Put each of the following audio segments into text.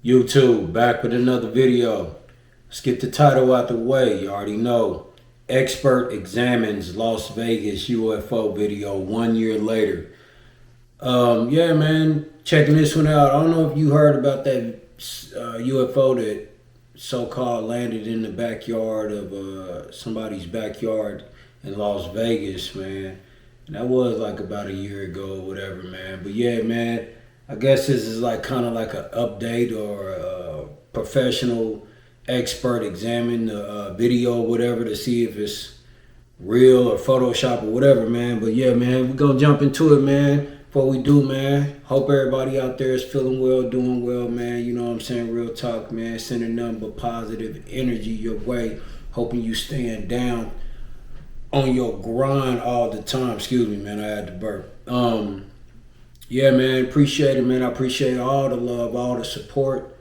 YouTube, back with another video. Let's get the title out the way. You already know. Expert examines Las Vegas UFO video 1 year later. Yeah, man, checking this one out. I don't know if you heard about that UFO that so-called landed in the backyard of somebody's backyard in Las Vegas, man. And that was like about a year ago or whatever, man. But yeah, man, I guess this is like kind of like an update or a professional expert examine the video or whatever to see if it's real or Photoshop or whatever, man. But yeah, man, we're gonna jump into it, man. Before we do, man, hope everybody out there is feeling well, doing well, man. You know what I'm saying? Real talk, man. Sending nothing but positive energy your way. Hoping you staying down on your grind all the time. Excuse me, man. I had to burp. Yeah, man. Appreciate it, man. I appreciate all the love, all the support.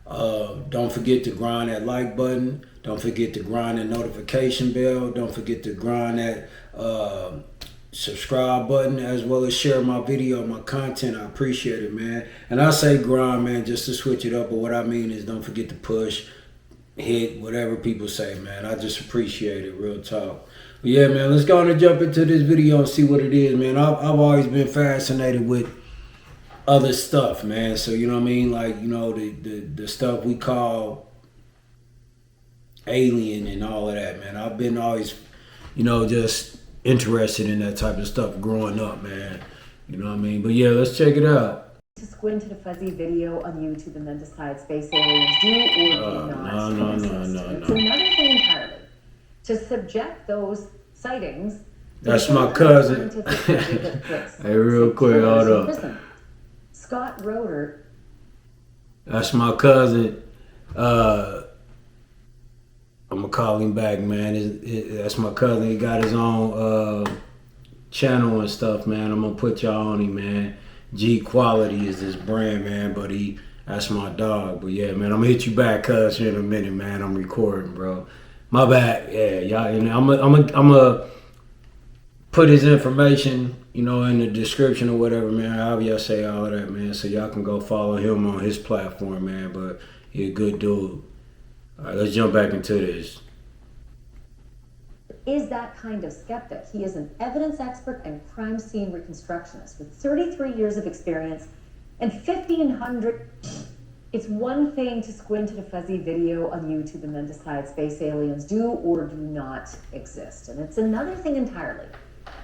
Don't forget to grind that like button. Don't forget to grind that notification bell. Don't forget to grind that subscribe button, as well as share my video, my content. I appreciate it, man. And I say grind, man, just to switch it up. But what I mean is don't forget to push, hit, whatever people say, man. I just appreciate it, real talk. But yeah, man, let's go on and jump into this video and see what it is, man. I've always been fascinated with other stuff, man. So, you know what I mean? Like, you know, the stuff we call alien and all of that, man. I've been always, you know, just interested in that type of stuff growing up, man. You know what I mean? But yeah, let's check it out. To squint at a fuzzy video on YouTube and then decide space aliens do or do not exist. It's another thing entirely to subject those sightings. That's my cousin. Hey, real quick, hold up. Scott Roeder. That's my cousin. I'm gonna call him back, man. That's my cousin. He got his own channel and stuff, man. I'm gonna put y'all on him, man. G Quality is his brand, man. But that's my dog. But yeah, man, I'm gonna hit you back, cuz, here in a minute, man. I'm recording, bro. My bad. Yeah, y'all. And I'm gonna put his information, you know, in the description or whatever, man. However y'all say all that, man. So y'all can go follow him on his platform, man. But he a good dude. All right, let's jump back into this. Is that kind of skeptic. He is an evidence expert and crime scene reconstructionist with 33 years of experience and 1,500. It's one thing to squint at a fuzzy video on YouTube and then decide space aliens do or do not exist. And it's another thing entirely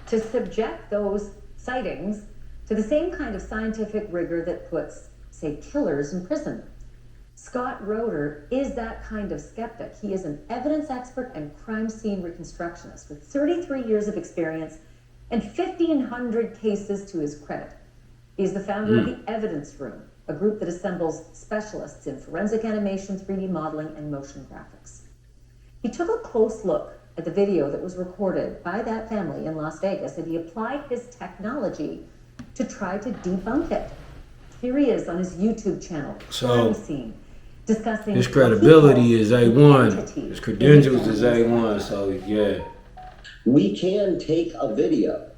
to subject those sightings to the same kind of scientific rigor that puts, say, killers in prison. Scott Roeder is that kind of skeptic. He is an evidence expert and crime scene reconstructionist with 33 years of experience and 1,500 cases to his credit. He's the founder of the Evidence Room, a group that assembles specialists in forensic animation, 3D modeling, and motion graphics. He took a close look at the video that was recorded by that family in Las Vegas, and he applied his technology to try to debunk it. Here he is on his YouTube channel, Crime Scene, discussing his credibility is A1. His credentials is A1, so yeah. We can take a video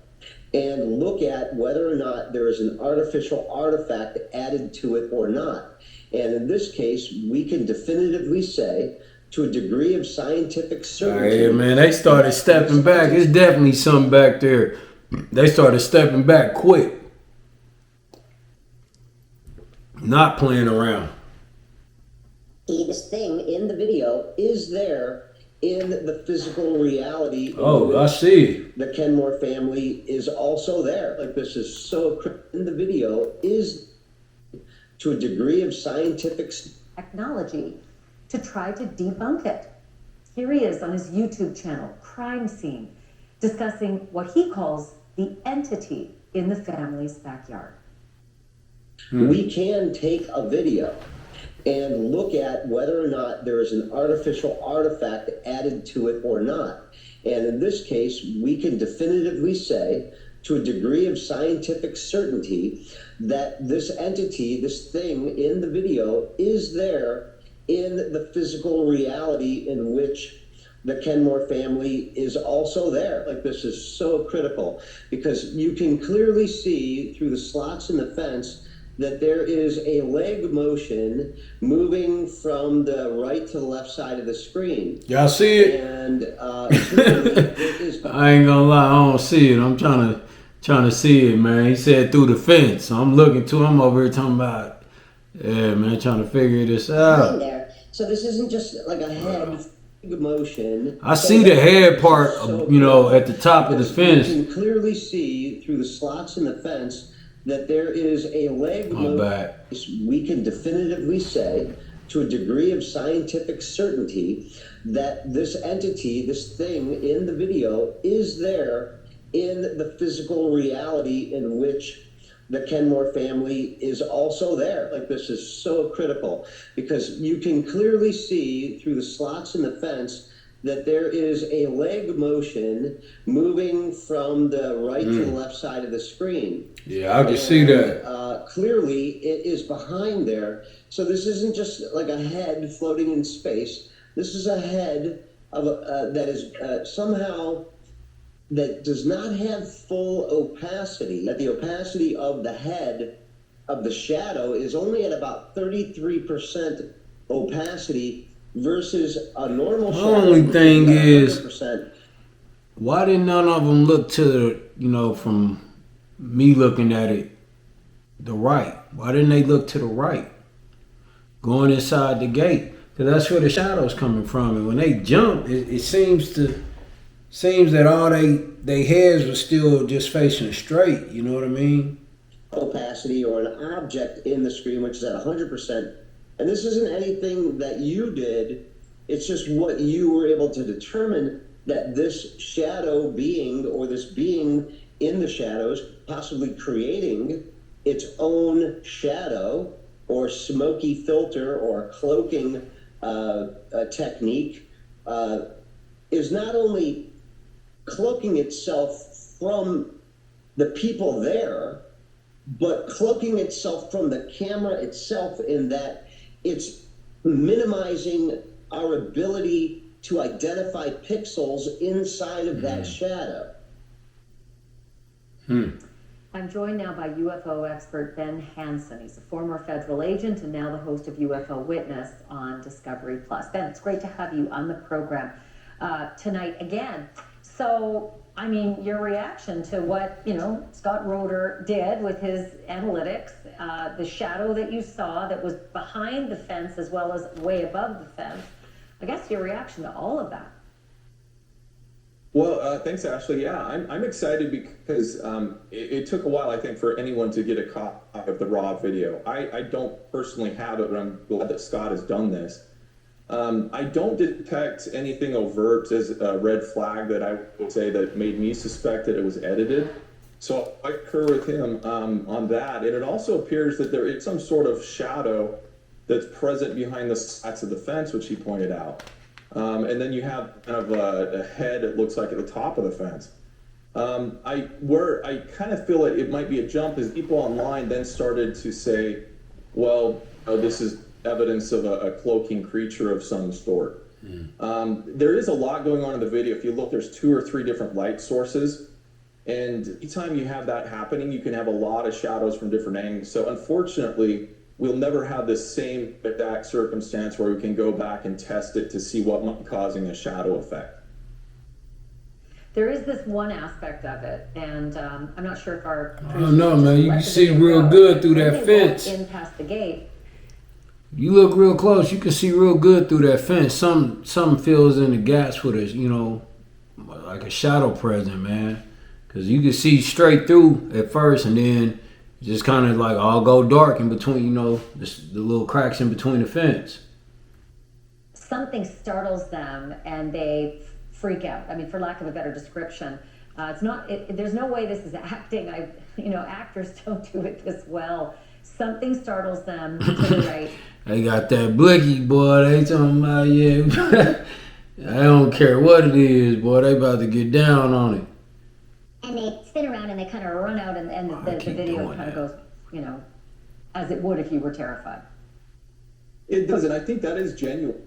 and look at whether or not there is an artificial artifact added to it or not. And in this case, we can definitively say, to a degree of scientific certainty. Yeah, man, they started stepping back. It's definitely something back there. They started stepping back quick. Not playing around. This thing in the video is there in the physical reality. Oh, I see. The Kenmore family is also there. Like, this is so in the video is to a degree of scientific technology to try to debunk it. Here he is on his YouTube channel, Crime Scene, discussing what he calls the entity in the family's backyard. We can take a video and look at whether or not there is an artificial artifact added to it or not. And in this case, we can definitively say, to a degree of scientific certainty, that this entity, this thing in the video is there in the physical reality in which the Kenmore family is also there. Like, this is so critical because you can clearly see through the slots in the fence that there is a leg motion moving from the right to the left side of the screen. Y'all see it? And clearly it is. I ain't gonna lie, I don't see it. I'm trying to see it, man. He said through the fence. So I'm looking to him over here talking about, yeah, man, trying to figure this out. There. So this isn't just like a head motion. I see the head part, you know, at the top of the fence. You can clearly see through the slots in the fence that there is a leg motion. We can definitively say, to a degree of scientific certainty, that this entity, this thing in the video, is there in the physical reality in which the Kenmore family is also there. Like, this is so critical because you can clearly see through the slots in the fence that there is a leg motion moving from the right to the left side of the screen. Yeah, I can see that. Clearly, it is behind there. So this isn't just like a head floating in space. This is a head of that is somehow that does not have full opacity. That the opacity of the head of the shadow is only at about 33% opacity versus a normal shadow. The only thing is, why did none of them look to the, you know, from me looking at it, the right? Why didn't they look to the right? Going inside the gate. Because that's where the shadow's coming from. And when they jump, it seems that all they heads were still just facing straight. You know what I mean? Opacity or an object in the screen, which is at 100%. And this isn't anything that you did. It's just what you were able to determine, that this shadow being, or this being in the shadows, possibly creating its own shadow or smoky filter or cloaking technique, is not only cloaking itself from the people there, but cloaking itself from the camera itself, in that it's minimizing our ability to identify pixels inside of that shadow. I'm joined now by UFO expert Ben Hansen. He's a former federal agent and now the host of UFO Witness on Discovery Plus. Ben, it's great to have you on the program tonight again. So, I mean, your reaction to what, you know, Scott Roeder did with his analytics, the shadow that you saw that was behind the fence as well as way above the fence. I guess your reaction to all of that. Well, thanks, Ashley. Yeah, I'm excited because it took a while, I think, for anyone to get a copy of the raw video. I don't personally have it, but I'm glad that Scott has done this. I don't detect anything overt as a red flag that I would say that made me suspect that it was edited. So I concur with him on that. And it also appears that there is some sort of shadow that's present behind the slats of the fence, which he pointed out. And then you have kind of a head, it looks like, at the top of the fence. Where I kind of feel it might be a jump is people online then started to say, well, this is evidence of a cloaking creature of some sort. There is a lot going on in the video. If you look, there's 2 or 3 different light sources. And anytime you have that happening, you can have a lot of shadows from different angles. So unfortunately, we'll never have the same exact circumstance where we can go back and test it to see what might be causing a shadow effect. There is this one aspect of it, and I'm not sure if our... I don't know, man. You can see real good through that fence. In past the gate. You look real close, you can see real good through that fence. Some fills in the gaps with a, you know, like a shadow present, man. Because you can see straight through at first, and then just kind of like all go dark in between, you know, the little cracks in between the fence. Something startles them and they freak out. I mean, for lack of a better description, it's not. There's no way this is acting. Actors don't do it this well. Something startles them to the right. They got that blicky, boy. They talking about, yeah. I don't care what it is, boy. They about to get down on it. And they spin around and they kind of run out, and the video kind of goes, you know, as it would if you were terrified. It does, and I think that is genuine.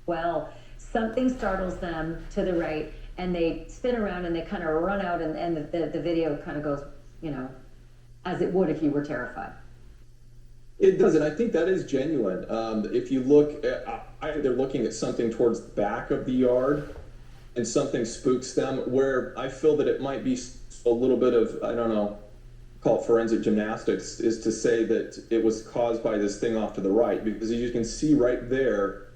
Well, something startles them to the right, and they spin around and they kind of run out, and the video kind of goes, you know, as it would if you were terrified. It doesn't. I think that is genuine. If you look at, they're looking at something towards the back of the yard and something spooks them, where I feel that it might be a little bit of, I don't know, call it forensic gymnastics, is to say that it was caused by this thing off to the right, because as you can see right there,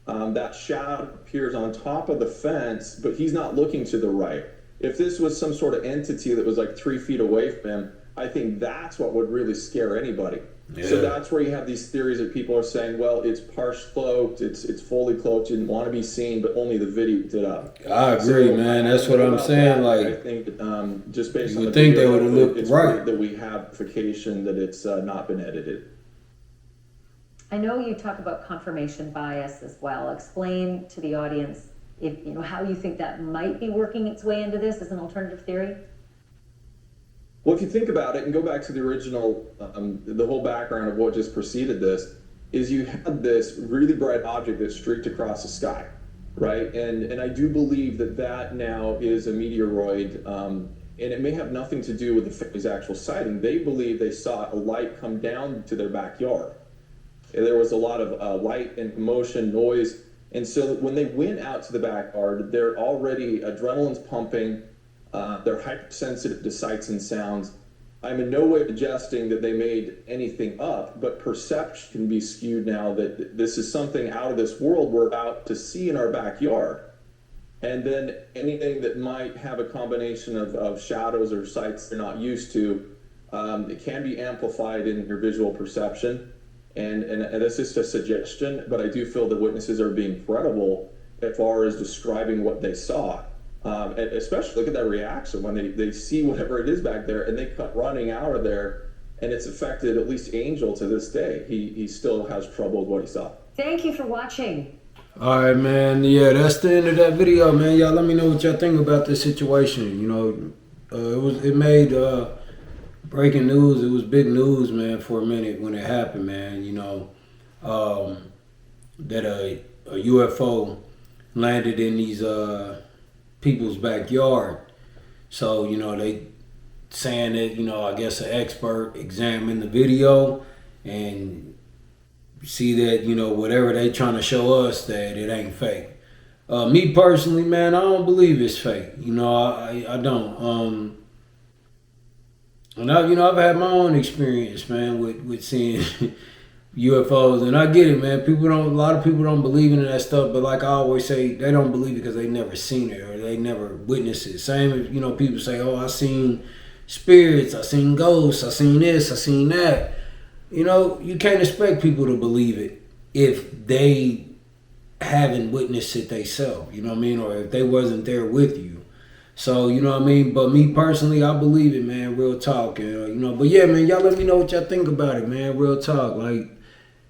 that shadow appears on top of the fence, but he's not looking to the right. If this was some sort of entity that was like 3 feet away from him, I think that's what would really scare anybody. Yeah. So that's where you have these theories that people are saying, well, it's partially cloaked, it's fully cloaked, didn't want to be seen, but only the video did up. I agree, man. That's what I'm saying. Like, I think just based on you the think video, they would have looked it's right. great that we have verification that it's not been edited. I know you talk about confirmation bias as well. Explain to the audience if how you think that might be working its way into this as an alternative theory. Well, if you think about it and go back to the original, the whole background of what just preceded this, is you had this really bright object that streaked across the sky, right? And I do believe that now is a meteoroid, and it may have nothing to do with the family's actual sighting. They believe they saw a light come down to their backyard. And there was a lot of light and commotion, noise. And so when they went out to the backyard, they're already, adrenaline's pumping, they're hypersensitive to sights and sounds. I'm in no way suggesting that they made anything up, but perception can be skewed now that this is something out of this world we're about to see in our backyard. And then anything that might have a combination of shadows or sights they're not used to, it can be amplified in your visual perception. And that's just a suggestion, but I do feel the witnesses are being credible as far as describing what they saw. And especially look at that reaction when they see whatever it is back there and they come running out of there, and it's affected at least Angel to this day. He still has trouble with what he saw. Thank you for watching. All right, man. Yeah, that's the end of that video, man. Y'all let me know what y'all think about this situation. It made breaking news. It was big news, man, for a minute when it happened, man. That a UFO landed in these people's backyard. So, they saying that, I guess an expert examined the video and see that, whatever they trying to show us, that it ain't fake. Me personally, man, I don't believe it's fake. I don't. And I've had my own experience, man, with seeing UFOs, and I get it, man. A lot of people don't believe in that stuff, but like I always say, they don't believe it because they never seen it or they never witnessed it. Same if, people say, oh, I seen spirits, I seen ghosts, I seen this, I seen that. You can't expect people to believe it if they haven't witnessed it themselves, or if they wasn't there with you. So, but me personally, I believe it, man, real talk, but yeah, man, y'all let me know what y'all think about it, man, real talk, like,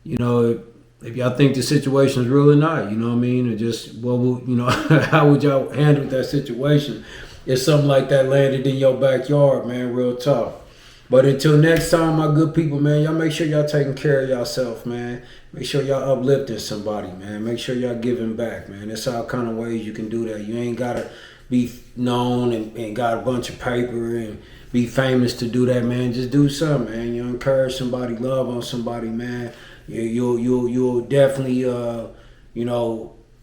if y'all think the situation is real or not, or just, how would y'all handle that situation if something like that landed in your backyard, man, real talk. But until next time, my good people, man, y'all make sure y'all taking care of yourself, man. Make sure y'all uplifting somebody, man. Make sure y'all giving back, man. There's all kind of ways you can do that. You ain't got to be known and got a bunch of paper and be famous to do that, man. Just do something, man. You encourage somebody, love on somebody, man. You'll definitely,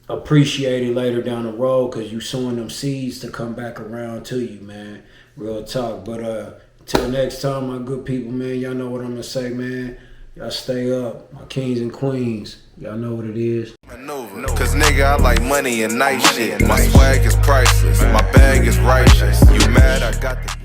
appreciate it later down the road because you sowing them seeds to come back around to you, man. Real talk. But till next time, my good people, man, y'all know what I'm going to say, man. Y'all stay up, my kings and queens. Y'all know what it is. Cause nigga, I like money and nice shit. My swag is priceless, my bag is righteous. You mad? I got the